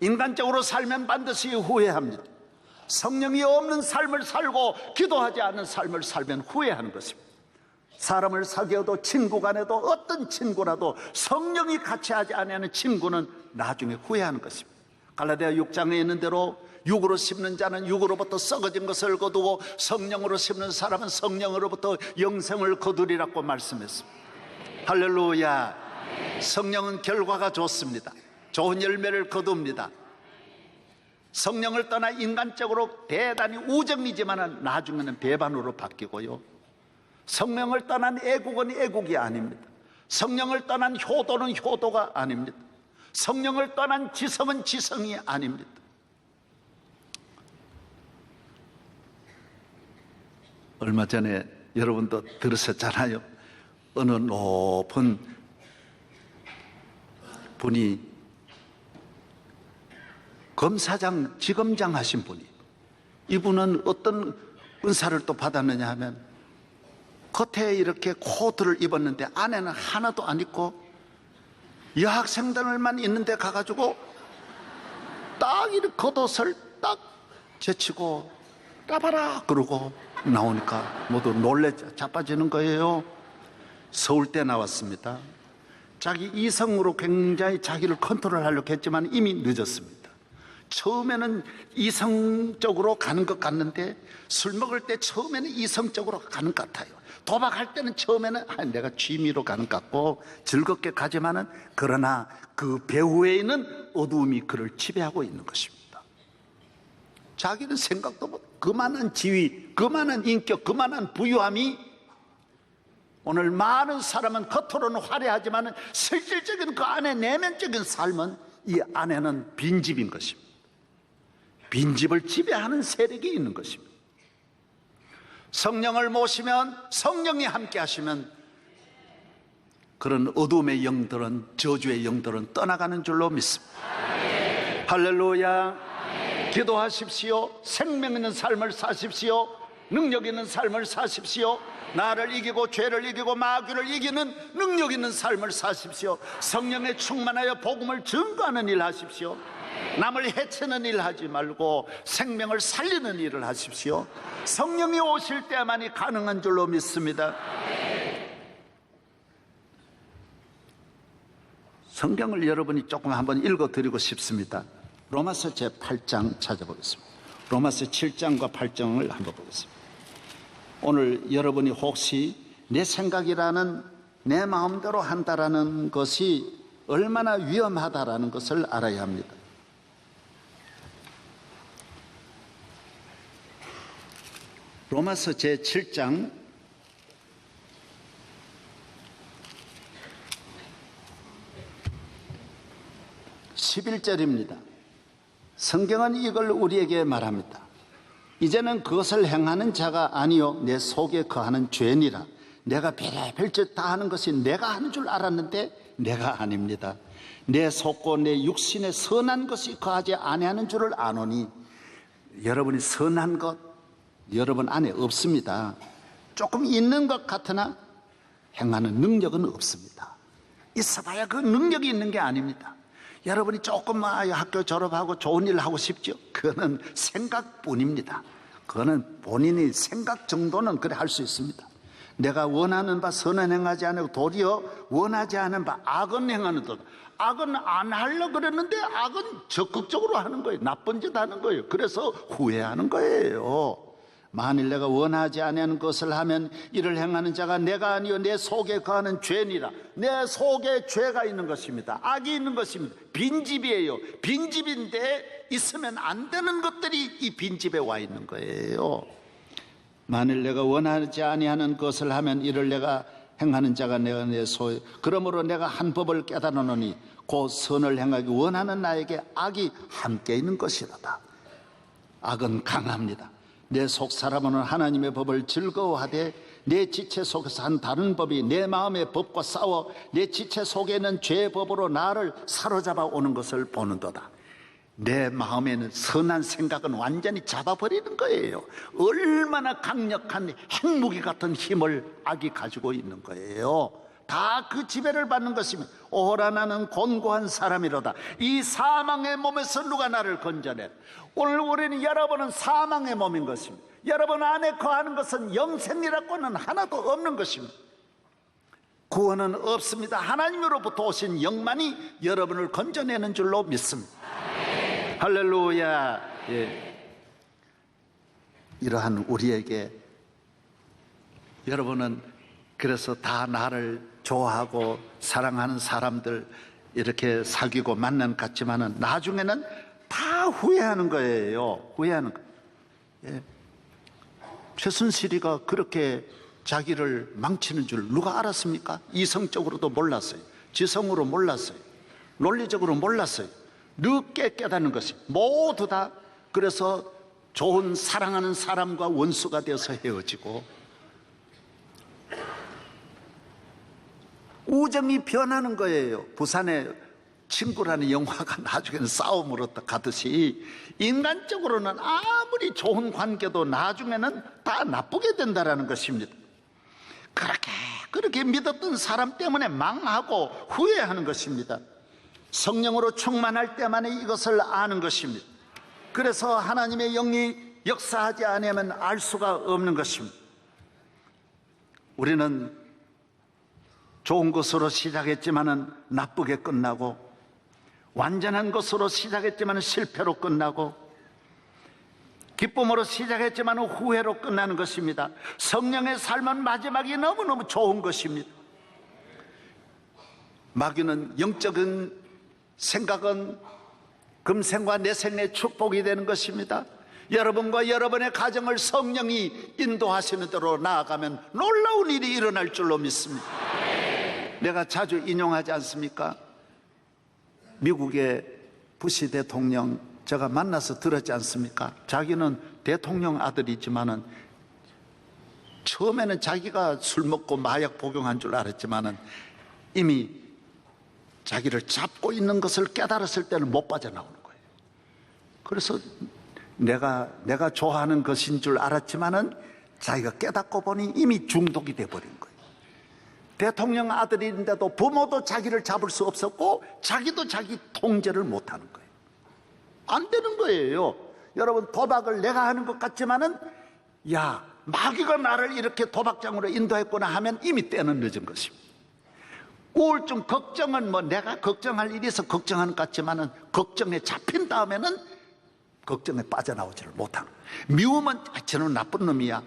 인간적으로 살면 반드시 후회합니다. 성령이 없는 삶을 살고 기도하지 않는 삶을 살면 후회하는 것입니다. 사람을 사귀어도 친구 간에도 어떤 친구라도 성령이 같이 하지 않는 친구는 나중에 후회하는 것입니다. 갈라디아 6장에 있는 대로 육으로 심는 자는 육으로부터 썩어진 것을 거두고 성령으로 심는 사람은 성령으로부터 영생을 거두리라고 말씀했습니다. 할렐루야. 성령은 결과가 좋습니다. 좋은 열매를 거둡니다. 성령을 떠나 인간적으로 대단히 우정이지만 나중에는 배반으로 바뀌고요. 성령을 떠난 애국은 애국이 아닙니다. 성령을 떠난 효도는 효도가 아닙니다. 성령을 떠난 지성은 지성이 아닙니다. 얼마 전에 여러분도 들으셨잖아요. 어느 높은 분이 검사장, 지검장 하신 분이, 이분은 어떤 은사를 또 받았느냐 하면 겉에 이렇게 코트를 입었는데 안에는 하나도 안 입고 여학생들만 있는데 가가지고 딱 이렇게 겉옷을 딱 제치고 따봐라 그러고 나오니까 모두 놀래 자빠지는 거예요. 서울대 나왔습니다. 자기 이성으로 굉장히 자기를 컨트롤하려고 했지만 이미 늦었습니다. 처음에는 이성적으로 가는 것 같는데 술 먹을 때 처음에는 이성적으로 가는 것 같아요. 도박할 때는 처음에는 내가 취미로 가는 것 같고 즐겁게 가지만은 그러나 그 배후에는 어두움이 그를 지배하고 있는 것입니다. 자기는 생각도 못, 그만한 지위, 그만한 인격, 그만한 부유함이 오늘 많은 사람은 겉으로는 화려하지만 실질적인 그 안에 내면적인 삶은 이 안에는 빈집인 것입니다. 빈집을 지배하는 세력이 있는 것입니다. 성령을 모시면, 성령이 함께 하시면 그런 어둠의 영들은, 저주의 영들은 떠나가는 줄로 믿습니다. 할렐루야. 기도하십시오. 생명 있는 삶을 사십시오. 능력 있는 삶을 사십시오. 나를 이기고 죄를 이기고 마귀를 이기는 능력 있는 삶을 사십시오. 성령에 충만하여 복음을 증거하는 일 하십시오. 남을 해치는 일 하지 말고 생명을 살리는 일을 하십시오. 성령이 오실 때만이 가능한 줄로 믿습니다. 성경을 여러분이 조금 한번 읽어드리고 싶습니다. 로마서 제8장 찾아보겠습니다. 로마서 7장과 8장을 한번 보겠습니다. 오늘 여러분이 혹시 내 생각이라는, 내 마음대로 한다라는 것이 얼마나 위험하다라는 것을 알아야 합니다. 로마서 제7장 11절입니다. 성경은 이걸 우리에게 말합니다. 이제는 그것을 행하는 자가 아니요 내 속에 거하는 죄니라. 내가 별의별 짓 다 하는 것이 내가 하는 줄 알았는데 내가 아닙니다. 내 속고 내 육신에 선한 것이 거하지 아니하는 줄을 아노니. 여러분이 선한 것 여러분 안에 없습니다. 조금 있는 것 같으나 행하는 능력은 없습니다. 있어봐야 그 능력이 있는 게 아닙니다. 여러분이 조금 학교 졸업하고 좋은 일 하고 싶죠? 그거는 생각뿐입니다. 그거는 본인이 생각 정도는 그래 할 수 있습니다. 내가 원하는 바 선은 행하지 않고 도리어 원하지 않은 바 악은 행하는 것. 악은 안 하려고 그랬는데 악은 적극적으로 하는 거예요. 나쁜 짓 하는 거예요. 그래서 후회하는 거예요. 만일 내가 원하지 아니하는 것을 하면 이를 행하는 자가 내가 아니요 내 속에 거하는 죄니라. 내 속에 죄가 있는 것입니다. 악이 있는 것입니다. 빈집이에요. 빈집인데 있으면 안 되는 것들이 이 빈집에 와 있는 거예요. 만일 내가 원하지 아니하는 것을 하면 이를 내가 행하는 자가 내가 내 속에. 그러므로 내가 한 법을 깨달으노니 곧 선을 행하기 원하는 나에게 악이 함께 있는 것이로다. 악은 강합니다. 내 속 사람은 하나님의 법을 즐거워하되 내 지체 속에서 한 다른 법이 내 마음의 법과 싸워 내 지체 속에 있는 죄의 법으로 나를 사로잡아 오는 것을 보는도다. 내 마음에는 선한 생각은 완전히 잡아버리는 거예요. 얼마나 강력한 핵무기 같은 힘을 악이 가지고 있는 거예요. 다 그 지배를 받는 것이며 오라 나는 곤고한 사람이로다. 이 사망의 몸에서 누가 나를 건져내. 오늘 우리는 여러분은 사망의 몸인 것입니다. 여러분 안에 거하는 것은 영생이라고는 하나도 없는 것입니다. 구원은 없습니다. 하나님으로부터 오신 영만이 여러분을 건져내는 줄로 믿습니다. 할렐루야. 예. 이러한 우리에게 여러분은 그래서 다 나를 좋아하고 사랑하는 사람들 이렇게 사귀고 만난 것 같지만은 나중에는 다 후회하는 거예요. 후회하는 거. 예. 최순실이가 그렇게 자기를 망치는 줄 누가 알았습니까? 이성적으로도 몰랐어요. 지성으로 몰랐어요. 논리적으로 몰랐어요. 늦게 깨닫는 것이 모두 다. 그래서 좋은 사랑하는 사람과 원수가 되어서 헤어지고 우정이 변하는 거예요. 부산의 친구라는 영화가 나중에는 싸움으로 가듯이 인간적으로는 아무리 좋은 관계도 나중에는 다 나쁘게 된다는 것입니다. 그렇게 믿었던 사람 때문에 망하고 후회하는 것입니다. 성령으로 충만할 때만 이것을 아는 것입니다. 그래서 하나님의 영이 역사하지 않으면 알 수가 없는 것입니다. 우리는 좋은 것으로 시작했지만은 나쁘게 끝나고, 완전한 것으로 시작했지만은 실패로 끝나고, 기쁨으로 시작했지만은 후회로 끝나는 것입니다. 성령의 삶은 마지막이 너무너무 좋은 것입니다. 마귀는 영적인 생각은 금생과 내생의 축복이 되는 것입니다. 여러분과 여러분의 가정을 성령이 인도하시는 대로 나아가면 놀라운 일이 일어날 줄로 믿습니다. 내가 자주 인용하지 않습니까? 미국의 부시 대통령 제가 만나서 들었지 않습니까? 자기는 대통령 아들이지만은 처음에는 자기가 술 먹고 마약 복용한 줄 알았지만은 이미 자기를 잡고 있는 것을 깨달았을 때는 못 빠져나오는 거예요. 그래서 내가 좋아하는 것인 줄 알았지만은 자기가 깨닫고 보니 이미 중독이 돼버린 거예요. 대통령 아들인데도 부모도 자기를 잡을 수 없었고 자기도 자기 통제를 못하는 거예요. 안 되는 거예요. 여러분, 도박을 내가 하는 것 같지만은 야, 마귀가 나를 이렇게 도박장으로 인도했구나 하면 이미 때는 늦은 것입니다. 우울증, 걱정은 내가 걱정할 일이 있어 걱정하는 것 같지만은 걱정에 잡힌 다음에는 걱정에 빠져나오지를 못하는 거예요. 미움은 저는 나쁜 놈이야.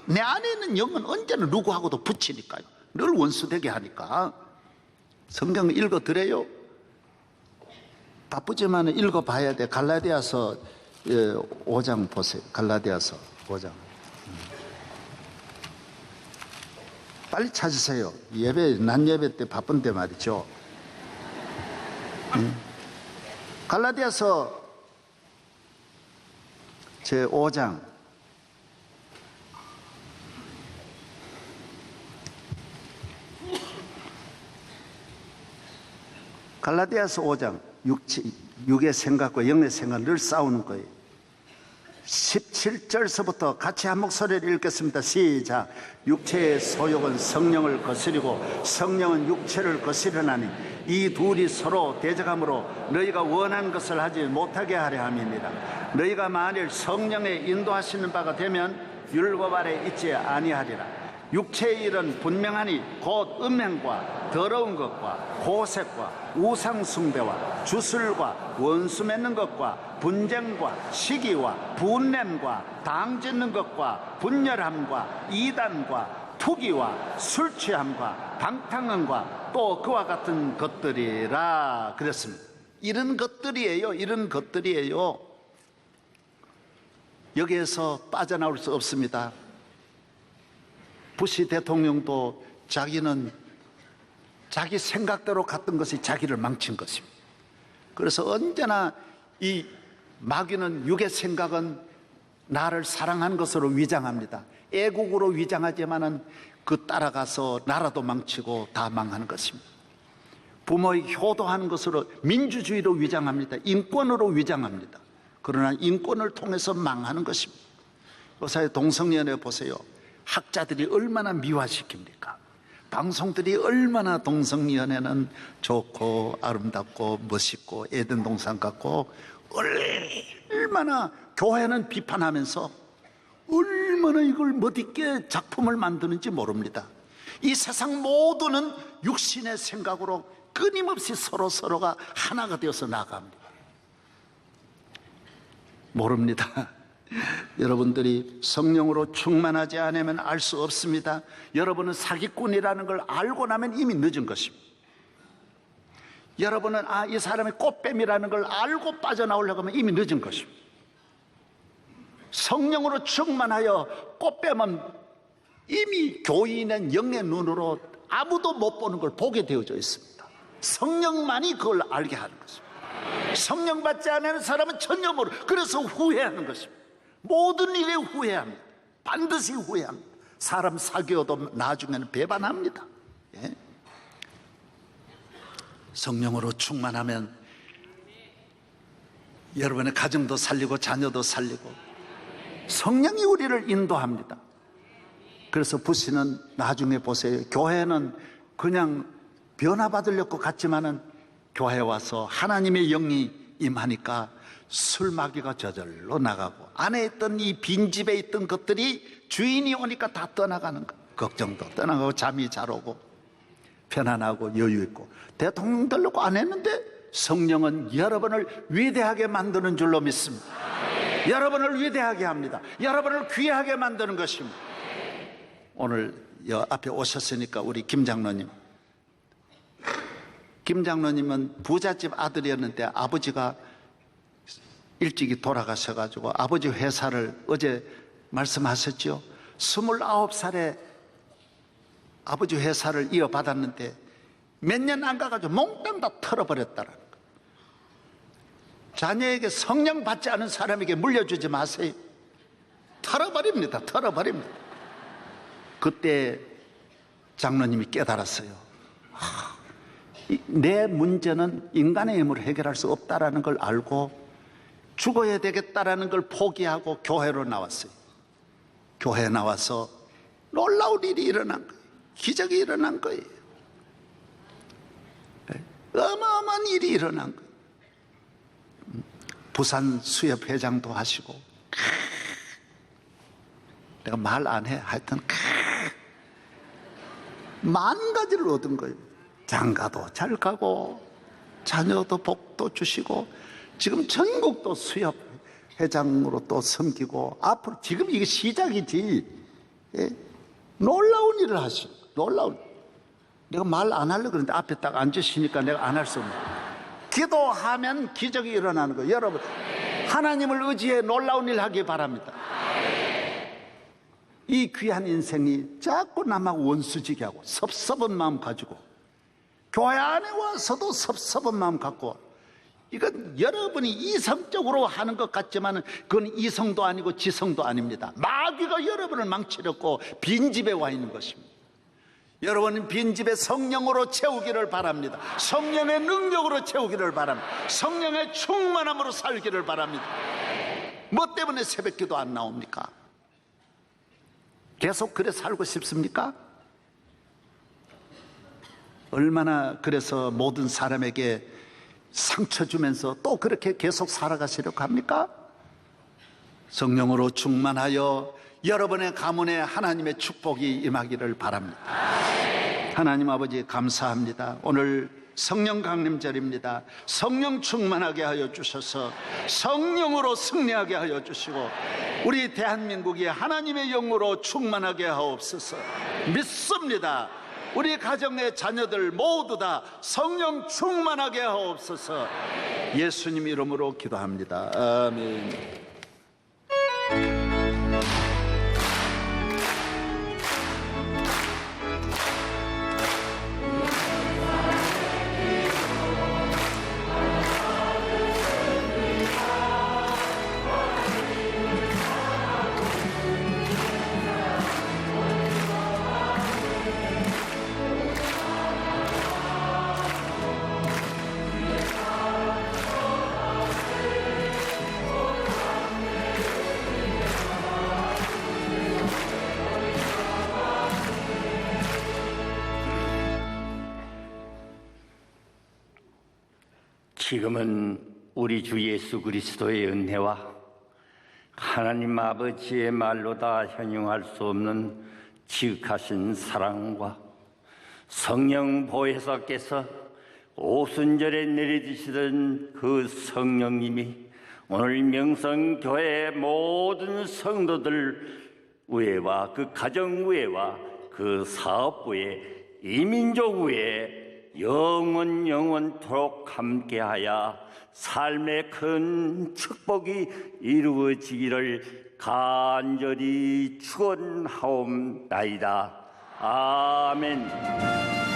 내 안에 있는 영은 언제나 누구하고도 붙이니까요. 늘 원수되게 하니까. 성경 읽어드려요. 바쁘지만 읽어봐야 돼. 갈라디아서 5장 보세요. 갈라디아서 5장. 빨리 찾으세요. 낮 예배 때 바쁜데 말이죠. 갈라디아서 제 5장. 갈라디아서 5장. 육의 생각과 영의 생각을 늘 싸우는 거예요. 17절서부터 같이 한 목소리를 읽겠습니다. 시작. 육체의 소욕은 성령을 거스리고 성령은 육체를 거스르나니 이 둘이 서로 대적함으로 너희가 원하는 것을 하지 못하게 하려 함이니라. 너희가 만일 성령의 인도하시는 바가 되면 율법 아래 있지 아니하리라. 육체의 일은 분명하니 곧 음행과 더러운 것과 호색과 우상숭배와 주술과 원수 맺는 것과 분쟁과 시기와 분냄과 당짓는 것과 분열함과 이단과 투기와 술취함과 방탕함과 또 그와 같은 것들이라 그랬습니다. 이런 것들이에요. 이런 것들이에요. 여기에서 빠져나올 수 없습니다. 부시 대통령도 자기는 자기 생각대로 갔던 것이 자기를 망친 것입니다. 그래서 언제나 이 마귀는, 육의 생각은 나를 사랑하는 것으로 위장합니다. 애국으로 위장하지만은 그 따라가서 나라도 망치고 다 망하는 것입니다. 부모에게 효도하는 것으로, 민주주의로 위장합니다. 인권으로 위장합니다. 그러나 인권을 통해서 망하는 것입니다. 요새 동성연애 보세요. 학자들이 얼마나 미화시킵니까? 방송들이 얼마나 동성연애는 좋고 아름답고 멋있고 에덴 동산 같고, 얼마나 교회는 비판하면서 얼마나 이걸 멋있게 작품을 만드는지 모릅니다. 이 세상 모두는 육신의 생각으로 끊임없이 서로가 하나가 되어서 나아갑니다. 모릅니다. 여러분들이 성령으로 충만하지 않으면 알 수 없습니다. 여러분은 사기꾼이라는 걸 알고 나면 이미 늦은 것입니다. 여러분은 이 사람이 꽃뱀이라는 걸 알고 빠져나오려고 하면 이미 늦은 것입니다. 성령으로 충만하여 꽃뱀은 이미 교인은 영의 눈으로 아무도 못 보는 걸 보게 되어져 있습니다. 성령만이 그걸 알게 하는 것입니다. 성령 받지 않는 사람은 전혀 모르. 그래서 후회하는 것입니다. 모든 일에 후회합니다. 반드시 후회합니다. 사람 사귀어도 나중에는 배반합니다. 예? 성령으로 충만하면 여러분의 가정도 살리고 자녀도 살리고 성령이 우리를 인도합니다. 그래서 부시는 나중에 보세요. 교회는 그냥 변화받으려고 갔지만은 교회에 와서 하나님의 영이 임하니까 술마귀가 저절로 나가고, 안에 있던 이 빈집에 있던 것들이 주인이 오니까 다 떠나가는 거. 걱정도 떠나가고 잠이 잘 오고 편안하고 여유 있고. 대통령 되려고 안 했는데 성령은 여러분을 위대하게 만드는 줄로 믿습니다. 여러분을 위대하게 합니다. 여러분을 귀하게 만드는 것입니다. 오늘 앞에 오셨으니까 우리 김 장로님은 부잣집 아들이었는데 아버지가 일찍이 돌아가셔가지고 아버지 회사를 어제 말씀하셨죠. 29살에 아버지 회사를 이어받았는데 몇 년 안 가가지고 몽땅 다 털어버렸다라는 거예요. 자녀에게 성령 받지 않은 사람에게 물려주지 마세요. 털어버립니다. 그때 장로님이 깨달았어요. 내 문제는 인간의 힘으로 해결할 수 없다라는 걸 알고 죽어야 되겠다라는 걸 포기하고 교회로 나왔어요. 교회에 나와서 놀라운 일이 일어난 거예요. 기적이 일어난 거예요. 어마어마한 일이 일어난 거예요. 부산 수협 회장도 하시고, 내가 말 안 해. 하여튼 만 가지를 얻은 거예요. 장가도 잘 가고 자녀도 복도 주시고 지금 전국도 수협 회장으로 또 섬기고, 앞으로 지금 이게 시작이지. 예? 놀라운 일을 하시고, 놀라운. 내가 말 안 하려고 그러는데 앞에 딱 앉으시니까 내가 안 할 수 없는. 기도하면 기적이 일어나는 거예요. 여러분, 하나님을 의지해 놀라운 일 하기 바랍니다. 이 귀한 인생이 자꾸 남하고 원수지게 하고 섭섭한 마음 가지고, 교회 안에 와서도 섭섭한 마음 갖고, 이건 여러분이 이성적으로 하는 것 같지만 그건 이성도 아니고 지성도 아닙니다. 마귀가 여러분을 망치려고 빈집에 와 있는 것입니다. 여러분은 빈집에 성령으로 채우기를 바랍니다. 성령의 능력으로 채우기를 바랍니다. 성령의 충만함으로 살기를 바랍니다. 뭐 때문에 새벽기도 안 나옵니까? 계속 그래 살고 싶습니까? 얼마나 그래서 모든 사람에게 상처 주면서 또 그렇게 계속 살아가시려고 합니까? 성령으로 충만하여 여러분의 가문에 하나님의 축복이 임하기를 바랍니다. 하나님 아버지 감사합니다. 오늘 성령 강림절입니다. 성령 충만하게 하여 주셔서 성령으로 승리하게 하여 주시고 우리 대한민국이 하나님의 영으로 충만하게 하옵소서. 믿습니다. 우리 가정의 자녀들 모두 다 성령 충만하게 하옵소서. 예수님 이름으로 기도합니다. 아멘. 지금은 우리 주 예수 그리스도의 은혜와 하나님 아버지의 말로 다 형용할 수 없는 지극하신 사랑과 성령 보혜사께서 오순절에 내려주시던 그 성령님이 오늘 명성교회 모든 성도들 위에와 그 가정 위에와 그 사업 위에 이민족 위에 영원토록 함께하여 삶의 큰 축복이 이루어지기를 간절히 축원하옵나이다. 아멘.